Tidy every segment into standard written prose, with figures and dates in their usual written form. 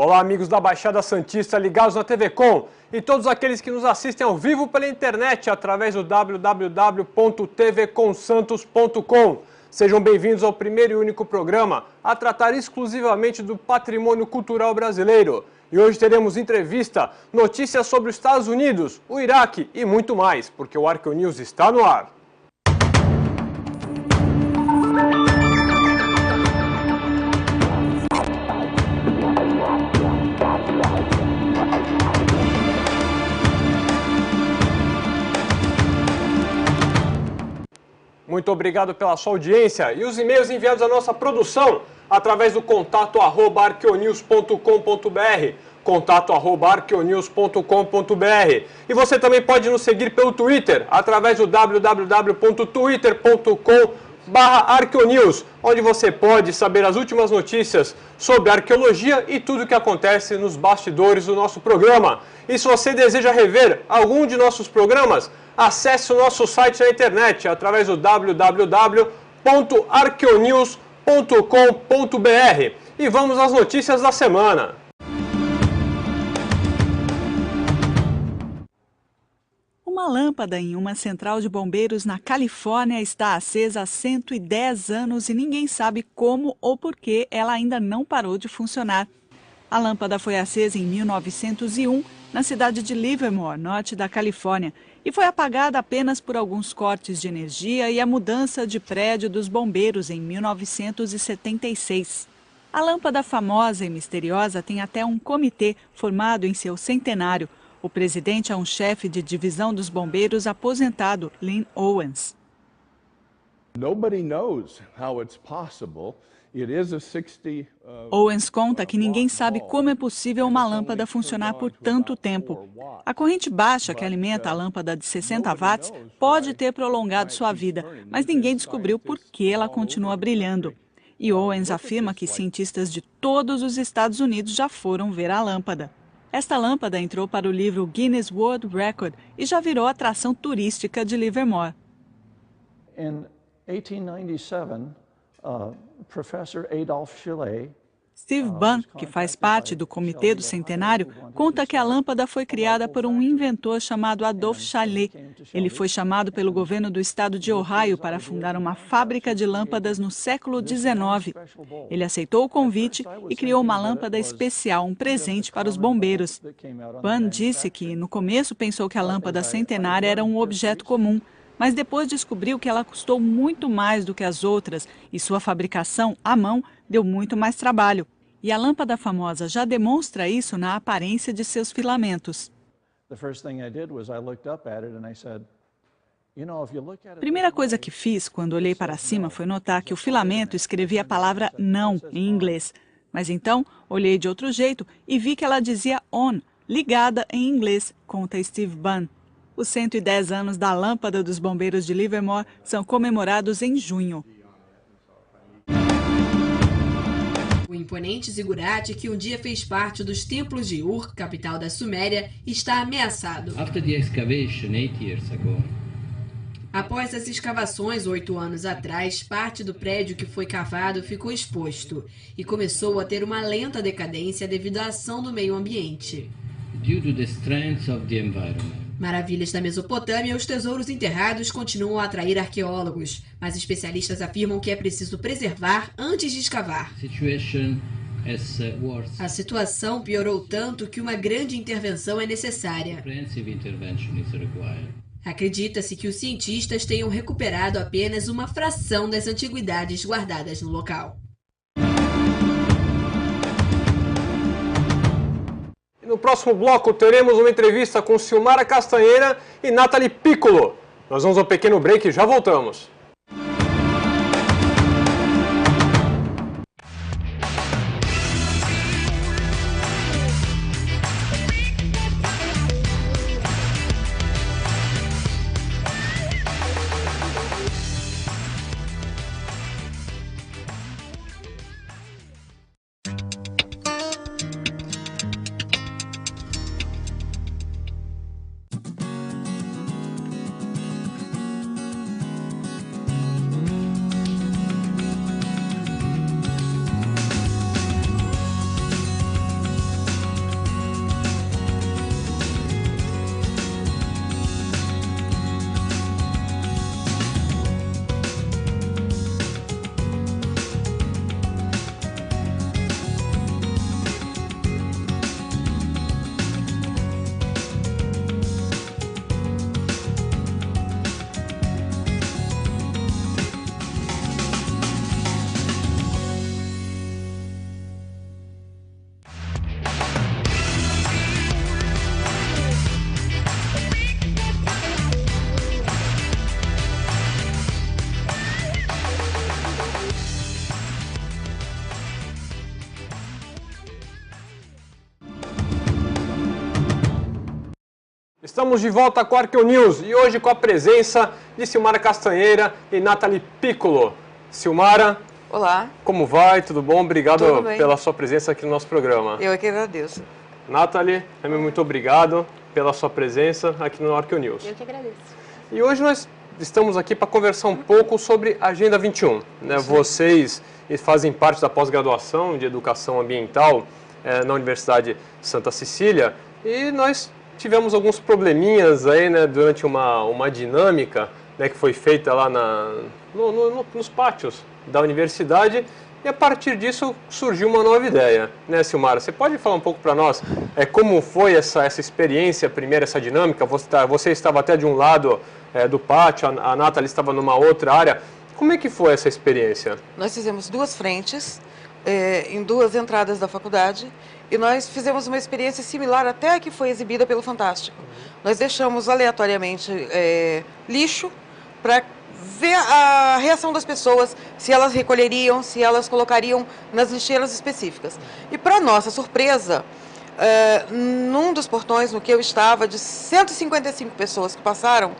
Olá, amigos da Baixada Santista ligados na TV Com e todos aqueles que nos assistem ao vivo pela internet através do www.tvcomsantos.com. Sejam bem-vindos ao primeiro e único programa a tratar exclusivamente do patrimônio cultural brasileiro. E hoje teremos entrevista, notícias sobre os Estados Unidos, o Iraque e muito mais, porque o Arqueonews está no ar. Muito obrigado pela sua audiência e os e-mails enviados à nossa produção através do contato@arqueonews.com.br, contato@arqueonews.com.br. E você também pode nos seguir pelo Twitter através do www.twitter.com/arqueonews, onde você pode saber as últimas notícias sobre arqueologia e tudo o que acontece nos bastidores do nosso programa. E se você deseja rever algum de nossos programas, acesse o nosso site na internet através do www.arqueonews.com.br. E vamos às notícias da semana. Uma lâmpada em uma central de bombeiros na Califórnia está acesa há 110 anos e ninguém sabe como ou por que ela ainda não parou de funcionar. A lâmpada foi acesa em 1901 na cidade de Livermore, norte da Califórnia, e foi apagada apenas por alguns cortes de energia e a mudança de prédio dos bombeiros em 1976. A lâmpada famosa e misteriosa tem até um comitê formado em seu centenário. O presidente é um chefe de divisão dos bombeiros aposentado, Lynn Owens. Nobody knows how it's possible. Owens conta que ninguém sabe como é possível uma lâmpada funcionar por tanto tempo. A corrente baixa que alimenta a lâmpada de 60 watts pode ter prolongado sua vida, mas ninguém descobriu por que ela continua brilhando. E Owens afirma que cientistas de todos os Estados Unidos já foram ver a lâmpada. Esta lâmpada entrou para o livro Guinness World Record e já virou atração turística de Livermore. Em 1897, Professor Adolf Schillet, Steve Bunn, que faz parte do Comitê do Centenário, conta que a lâmpada foi criada por um inventor chamado Adolf Schillet. Ele foi chamado pelo governo do estado de Ohio para fundar uma fábrica de lâmpadas no século XIX. Ele aceitou o convite e criou uma lâmpada especial, um presente para os bombeiros. Bunn disse que, no começo, pensou que a lâmpada centenária era um objeto comum, mas depois descobriu que ela custou muito mais do que as outras e sua fabricação, à mão, deu muito mais trabalho. E a lâmpada famosa já demonstra isso na aparência de seus filamentos. A primeira coisa que fiz quando olhei para cima foi notar que o filamento escrevia a palavra não em inglês. Mas então olhei de outro jeito e vi que ela dizia on, ligada em inglês, conta Steve Bunn. Os 110 anos da lâmpada dos bombeiros de Livermore são comemorados em junho. O imponente zigurate, que um dia fez parte dos templos de Ur, capital da Suméria, está ameaçado. Após as escavações 8 anos atrás, parte do prédio que foi cavado ficou exposto e começou a ter uma lenta decadência devido à ação do meio ambiente. Maravilhas da Mesopotâmia, os tesouros enterrados continuam a atrair arqueólogos, mas especialistas afirmam que é preciso preservar antes de escavar. A situação piorou tanto que uma grande intervenção é necessária. Acredita-se que os cientistas tenham recuperado apenas uma fração das antiguidades guardadas no local. No próximo bloco teremos uma entrevista com Silmara Castanheira e Nathalie Piccolo. Nós vamos ao pequeno break e já voltamos. Estamos de volta com a ArqueoNews e hoje com a presença de Silmara Castanheira e Nathalie Piccolo. Silmara, olá. Como vai? Tudo bom? Obrigado pela sua presença aqui no nosso programa. Eu é que agradeço. Nathalie, também muito obrigado pela sua presença aqui no ArqueoNews. Eu que agradeço. E hoje nós estamos aqui para conversar um pouco sobre a Agenda 21. Né? Vocês fazem parte da pós-graduação de Educação Ambiental na Universidade Santa Cecília e nós tivemos alguns probleminhas aí, né, durante uma dinâmica, né, que foi feita lá nos pátios da universidade e a partir disso surgiu uma nova ideia, né, Silmara? Você pode falar um pouco para nós como foi essa experiência, primeiro essa dinâmica? Você estava até de um lado do pátio, a Nathalie estava numa outra área. Como é que foi essa experiência? Nós fizemos duas frentes, em duas entradas da faculdade, e nós fizemos uma experiência similar até a que foi exibida pelo Fantástico. Nós deixamos aleatoriamente lixo para ver a reação das pessoas, se elas recolheriam, se elas colocariam nas lixeiras específicas. E para nossa surpresa, num dos portões no que eu estava, de 155 pessoas que passaram,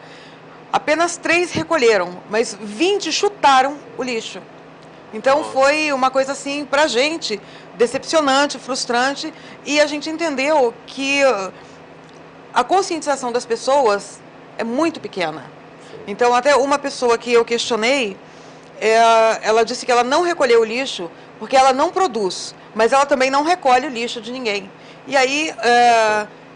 apenas 3 recolheram, mas 20 chutaram o lixo. Então foi uma coisa assim, para a gente, decepcionante, frustrante, e a gente entendeu que a conscientização das pessoas é muito pequena. Então até uma pessoa que eu questionei, ela disse que ela não recolheu o lixo porque ela não produz, mas ela também não recolhe o lixo de ninguém. E aí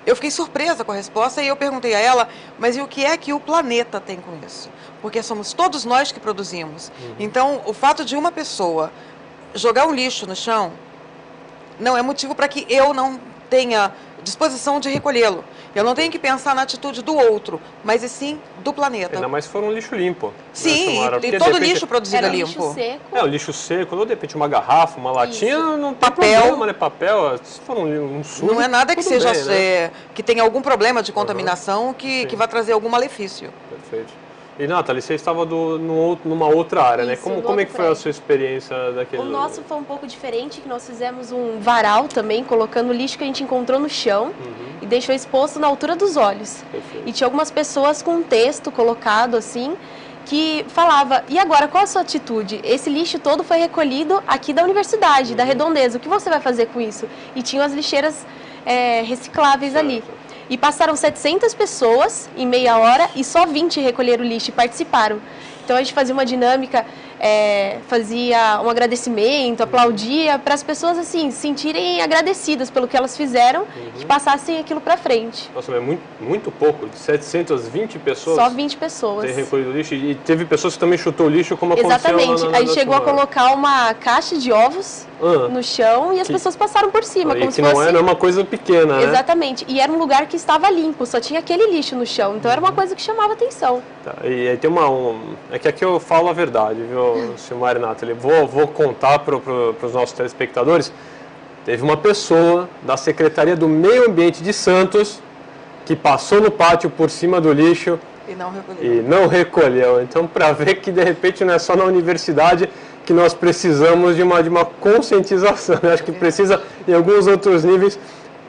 eu fiquei surpresa com a resposta e eu perguntei a ela, mas e o que é que o planeta tem com isso? Porque somos todos nós que produzimos. Então, o fato de uma pessoa jogar um lixo no chão não é motivo para que eu não tenha disposição de recolhê-lo. Eu não tenho que pensar na atitude do outro, mas e sim do planeta. Ainda mais se for um lixo limpo. Sim, né, e todo lixo produzido é limpo. Lixo seco. O lixo seco, ou de repente uma garrafa, uma latinha, não tem papel, problema, né? Papel, se for um sujo, não é nada que seja bem, né? que tenha algum problema de contaminação que vai trazer algum malefício. Perfeito. E, Nathalie, você estava numa outra área, né? Como é que foi a sua experiência daquele... O nosso foi um pouco diferente, que nós fizemos um varal também, colocando o lixo que a gente encontrou no chão e deixou exposto na altura dos olhos. Perfeito. E tinha algumas pessoas com um texto colocado assim, que falava, e agora, qual a sua atitude? Esse lixo todo foi recolhido aqui da universidade, da Redondeza, o que você vai fazer com isso? E tinham as lixeiras recicláveis ali. E passaram 700 pessoas em meia hora e só 20 recolheram o lixo e participaram. Então a gente fazia uma dinâmica, fazia um agradecimento, aplaudia, para as pessoas assim se sentirem agradecidas pelo que elas fizeram, que passassem aquilo para frente. Nossa, mas é muito pouco, de 720 pessoas. Só 20 pessoas. Ter recolhido lixo e teve pessoas que também chutou lixo, como aconteceu Exatamente. Aí chegou a colocar uma caixa de ovos no chão e as pessoas passaram por cima, como se fosse... não era uma coisa pequena, né? Exatamente. E era um lugar que estava limpo, só tinha aquele lixo no chão. Então era uma coisa que chamava atenção. Tá. E aí tem é que aqui eu falo a verdade, viu, Silmara e Nathalie? Vou contar para os nossos telespectadores. Teve uma pessoa da Secretaria do Meio Ambiente de Santos que passou no pátio por cima do lixo e não recolheu. Então, para ver que de repente não é só na universidade que nós precisamos de uma conscientização. Acho que precisa em alguns outros níveis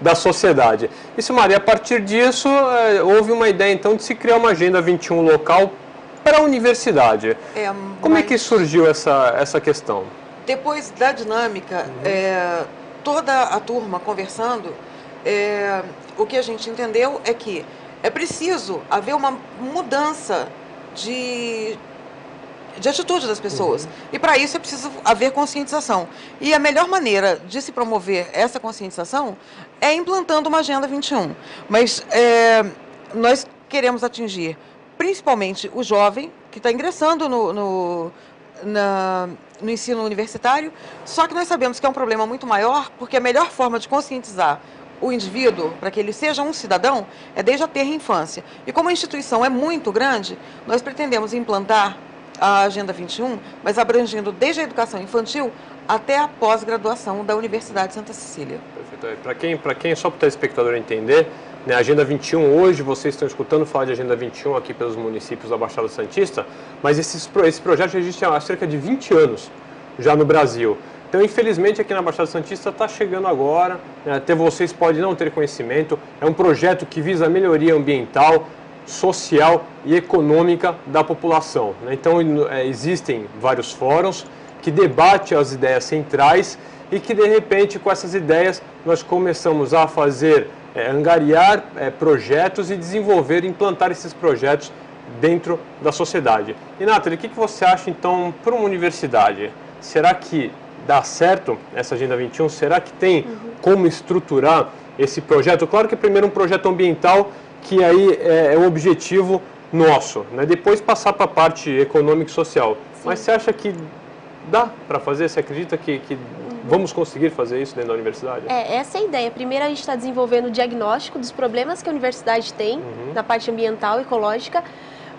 da sociedade. Isso, Maria, a partir disso, houve uma ideia, então, de se criar uma Agenda 21 local para a universidade. Como é que surgiu essa questão? Depois da dinâmica, toda a turma conversando, o que a gente entendeu é que é preciso haver uma mudança de atitude das pessoas. E para isso é preciso haver conscientização. E a melhor maneira de se promover essa conscientização é implantando uma Agenda 21. Mas nós queremos atingir principalmente o jovem que está ingressando no ensino universitário, só que nós sabemos que é um problema muito maior, porque a melhor forma de conscientizar o indivíduo, para que ele seja um cidadão, é desde a tenra infância. E como a instituição é muito grande, nós pretendemos implantar a Agenda 21, mas abrangendo desde a educação infantil até a pós-graduação da Universidade de Santa Cecília. Perfeito. Para quem só para o telespectador entender, né, a Agenda 21, hoje vocês estão escutando falar de Agenda 21 aqui pelos municípios da Baixada Santista, mas esse projeto já existe há cerca de 20 anos já no Brasil. Então, infelizmente, aqui na Baixada Santista está chegando agora, né? Até vocês podem não ter conhecimento, é um projeto que visa a melhoria ambiental, social e econômica da população, né? Então, existem vários fóruns que debatem as ideias centrais e que, de repente, com essas ideias, nós começamos a fazer, angariar projetos e desenvolver, implantar esses projetos dentro da sociedade. E, Nathalie, o que você acha, então, para uma universidade? Será que dá certo essa Agenda 21? Será que tem como estruturar esse projeto? Claro que primeiro um projeto ambiental, que aí é o objetivo nosso, né? Depois passar para a parte econômica e social. Sim. Mas você acha que dá para fazer? Você acredita que vamos conseguir fazer isso dentro da universidade? Essa é a ideia. Primeiro a gente está desenvolvendo o diagnóstico dos problemas que a universidade tem na parte ambiental e ecológica,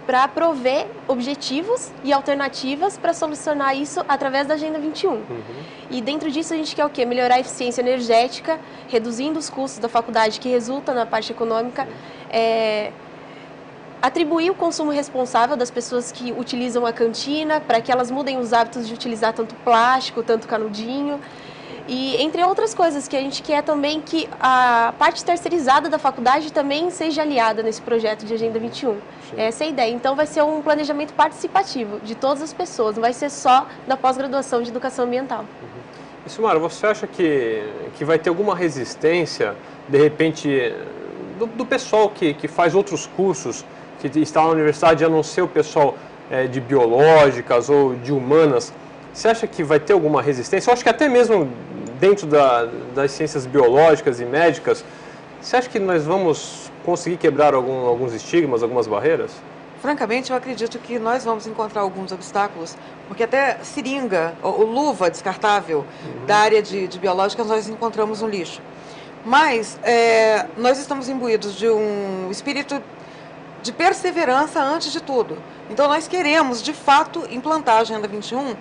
para prover objetivos e alternativas para solucionar isso através da Agenda 21. E dentro disso a gente quer o quê? Melhorar a eficiência energética, reduzindo os custos da faculdade que resulta na parte econômica, atribuir o consumo responsável das pessoas que utilizam a cantina, para que elas mudem os hábitos de utilizar tanto plástico, tanto canudinho. E entre outras coisas que a gente quer também que a parte terceirizada da faculdade também seja aliada nesse projeto de Agenda 21. Sim. Essa é a ideia. Então vai ser um planejamento participativo de todas as pessoas, não vai ser só da pós-graduação de educação ambiental. E, Silmara, você acha que vai ter alguma resistência, de repente, do pessoal que faz outros cursos, que está na universidade, a não ser o pessoal de biológicas ou de humanas? Você acha que vai ter alguma resistência? Eu acho que até mesmo dentro das ciências biológicas e médicas, você acha que nós vamos conseguir quebrar alguns estigmas, algumas barreiras? Francamente, eu acredito que nós vamos encontrar alguns obstáculos, porque até seringa ou luva descartável da área de biológicas nós encontramos no lixo. Mas nós estamos imbuídos de um espírito de perseverança antes de tudo. Então nós queremos, de fato, implantar a Agenda 21,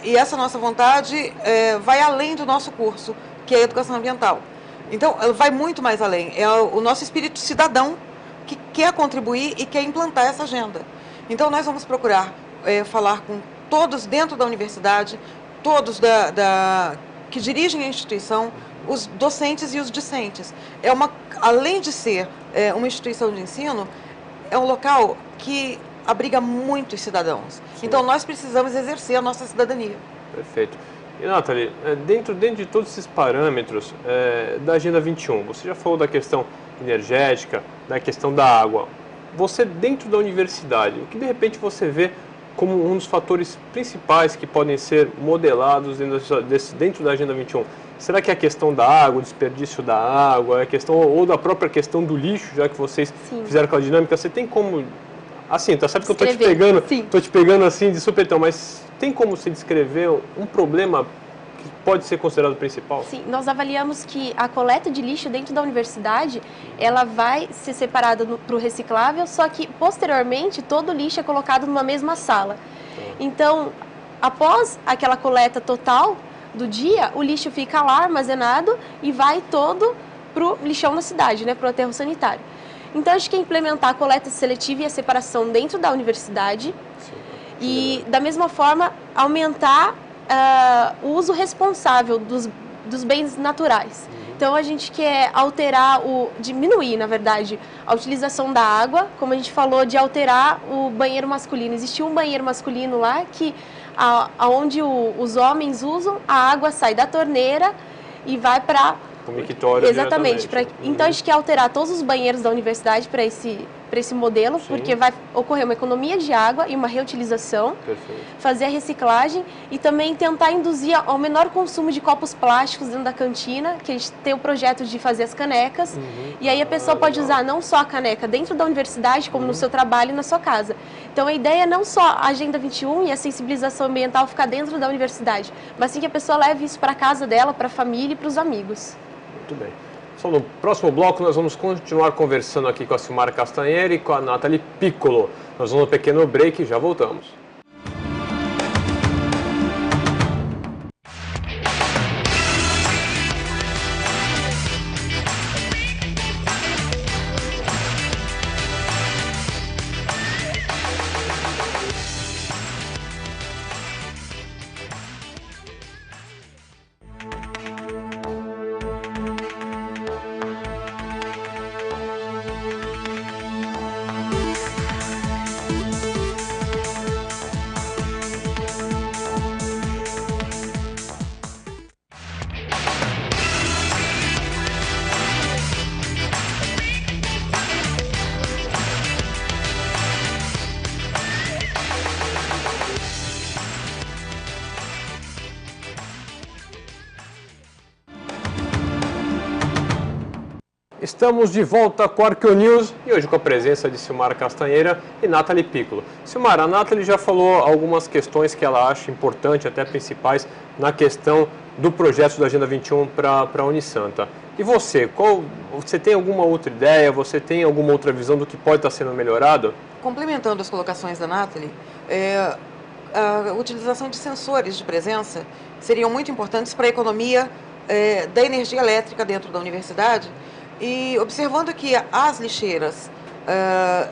e essa nossa vontade vai além do nosso curso, que é a educação ambiental. Então, ela vai muito mais além. É o nosso espírito cidadão que quer contribuir e quer implantar essa agenda. Então, nós vamos procurar falar com todos dentro da universidade, todos que dirigem a instituição, os docentes e os discentes. Além de ser uma instituição de ensino, é um local que abriga muitos cidadãos. Sim. Então, nós precisamos exercer a nossa cidadania. Perfeito. E, Nathalie, dentro de todos esses parâmetros da Agenda 21, você já falou da questão energética, da questão da água. Você, dentro da universidade, o que de repente você vê como um dos fatores principais que podem ser modelados dentro da Agenda 21? Será que é a questão da água, o desperdício da água, a questão ou da própria questão do lixo, já que vocês fizeram aquela dinâmica? Você tem como... Assim, tá certo que eu tô te pegando assim de supetão, mas tem como se descrever um problema que pode ser considerado principal? Sim, nós avaliamos que a coleta de lixo dentro da universidade, ela vai ser separada para o reciclável, só que posteriormente todo o lixo é colocado numa mesma sala. Então, após aquela coleta total do dia, o lixo fica lá armazenado e vai todo para o lixão na cidade, né, para o aterro sanitário. Então, a gente quer implementar a coleta seletiva e a separação dentro da universidade e, da mesma forma, aumentar o uso responsável dos bens naturais. Então, a gente quer diminuir, na verdade, a utilização da água, como a gente falou, de alterar o banheiro masculino. Existia um banheiro masculino lá que, onde os homens usam, a água sai da torneira e vai para... O mictório. Exatamente. Então, a gente quer alterar todos os banheiros da universidade para esse modelo, porque vai ocorrer uma economia de água e uma reutilização, fazer a reciclagem e também tentar induzir ao menor consumo de copos plásticos dentro da cantina, que a gente tem o projeto de fazer as canecas, e aí a pessoa pode usar não só a caneca dentro da universidade, como no seu trabalho e na sua casa. Então, a ideia é não só a Agenda 21 e a sensibilização ambiental ficar dentro da universidade, mas sim que a pessoa leve isso para a casa dela, para a família e para os amigos. Muito bem. Só no próximo bloco nós vamos continuar conversando aqui com a Silmara Castanheira e com a Nathalie Piccolo. Nós vamos no pequeno break e já voltamos. Estamos de volta com o ArqueoNews e hoje com a presença de Silmara Castanheira e Nathalie Piccolo. Silmara, a Nathalie já falou algumas questões que ela acha importantes, até principais, na questão do projeto da Agenda 21 para a Unisanta. E você, você tem alguma outra ideia, você tem alguma outra visão do que pode estar sendo melhorado? Complementando as colocações da Nathalie, a utilização de sensores de presença seriam muito importantes para a economia da energia elétrica dentro da universidade. E observando que as lixeiras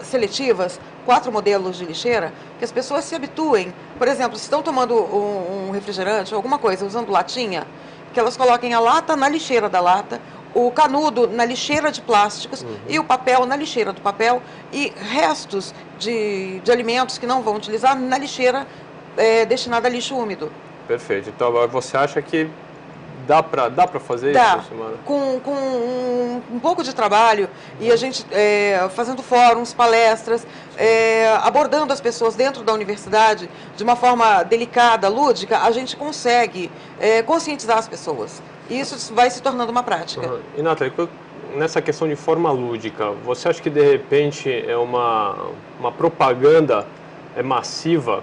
seletivas, 4 modelos de lixeira, que as pessoas se habituem, por exemplo, se estão tomando um refrigerante ou alguma coisa usando latinha, que elas coloquem a lata na lixeira da lata, o canudo na lixeira de plásticos e o papel na lixeira do papel e restos de alimentos que não vão utilizar na lixeira destinada a lixo úmido. Perfeito. Então você acha que dá para fazer isso, Silmara? Com um pouco de trabalho e a gente fazendo fóruns, palestras, abordando as pessoas dentro da universidade de uma forma delicada, lúdica, a gente consegue conscientizar as pessoas. E isso vai se tornando uma prática. E, Nathalie, nessa questão de forma lúdica, você acha que de repente é uma propaganda massiva